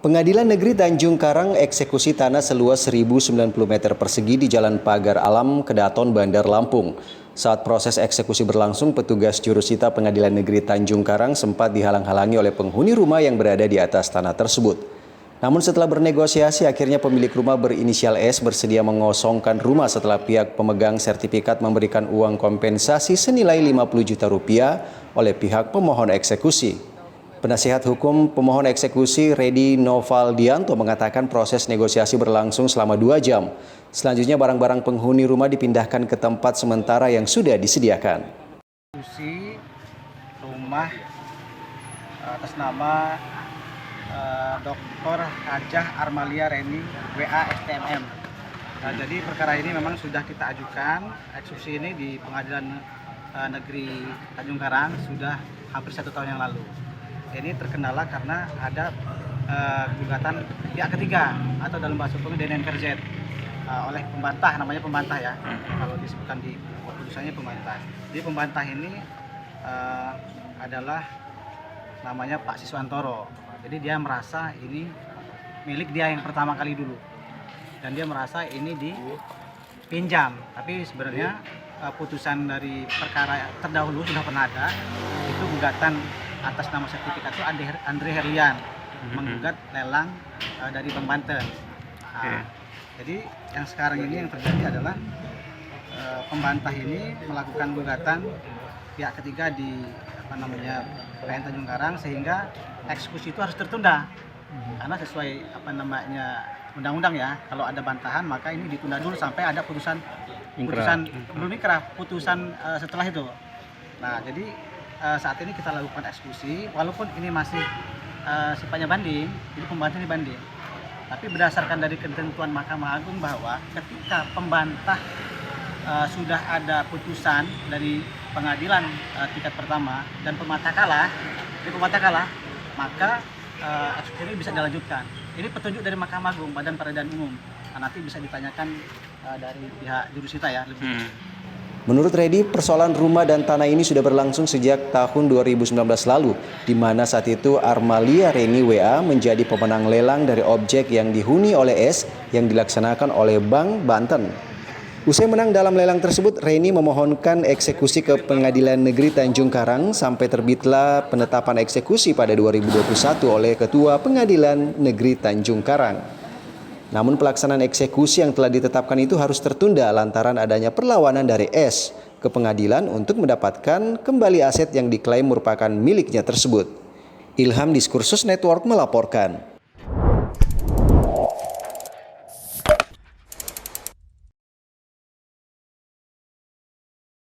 Pengadilan Negeri Tanjung Karang eksekusi tanah seluas 1.090 meter persegi di Jalan Pagar Alam, Kedaton, Bandar Lampung. Saat proses eksekusi berlangsung, petugas jurusita Pengadilan Negeri Tanjung Karang sempat dihalang-halangi oleh penghuni rumah yang berada di atas tanah tersebut. Namun setelah bernegosiasi, akhirnya pemilik rumah berinisial S bersedia mengosongkan rumah setelah pihak pemegang sertifikat memberikan uang kompensasi senilai 50 juta rupiah oleh pihak pemohon eksekusi. Penasihat hukum pemohon eksekusi Redi Novaldianto mengatakan proses negosiasi berlangsung selama 2 jam. Selanjutnya barang-barang penghuni rumah dipindahkan ke tempat sementara yang sudah disediakan. Eksekusi rumah atas nama Dr. Hajah Armalia Reni WA STMM. Jadi perkara ini memang sudah kita ajukan. Eksekusi ini di Pengadilan Negeri Tanjung Karang sudah hampir 1 tahun yang lalu. Ini terkendala karena ada gugatan pihak ketiga atau dalam bahasa hukum DNNKRZ oleh pembantah, namanya pembantah ya. Kalau disebutkan di putusannya pembantah. Jadi pembantah ini adalah namanya Pak Siswantoro. Jadi dia merasa ini milik dia yang pertama kali dulu, dan dia merasa ini dipinjam. Tapi sebenarnya putusan dari perkara terdahulu sudah pernah ada, itu gugatan atas nama sertifikat itu Andre Herlian menggugat lelang dari Bank Banten. Jadi yang sekarang ini yang terjadi adalah pembantah ini melakukan gugatan pihak ketiga di PN Tanjung Karang, sehingga eksekusi itu harus tertunda karena sesuai undang-undang ya, kalau ada bantahan maka ini ditunda dulu sampai ada putusan setelah itu. Nah, jadi saat ini kita lakukan eksekusi, walaupun ini masih sifatnya banding, jadi pembantah ini banding. Tapi berdasarkan dari ketentuan Mahkamah Agung bahwa ketika pembantah sudah ada putusan dari pengadilan tingkat pertama dan pembantah kalah, maka eksekusi ini bisa dilanjutkan. Ini petunjuk dari Mahkamah Agung, Badan Peradilan Umum. Nah, nanti bisa ditanyakan dari pihak jurusita ya lebih. Menurut Redi, persoalan rumah dan tanah ini sudah berlangsung sejak tahun 2019 lalu, di mana saat itu Armalia Reni WA menjadi pemenang lelang dari objek yang dihuni oleh S yang dilaksanakan oleh Bank Banten. Usai menang dalam lelang tersebut, Reni memohonkan eksekusi ke Pengadilan Negeri Tanjung Karang sampai terbitlah penetapan eksekusi pada 2021 oleh Ketua Pengadilan Negeri Tanjung Karang. Namun pelaksanaan eksekusi yang telah ditetapkan itu harus tertunda lantaran adanya perlawanan dari S ke pengadilan untuk mendapatkan kembali aset yang diklaim merupakan miliknya tersebut. Ilham Diskursus Network melaporkan.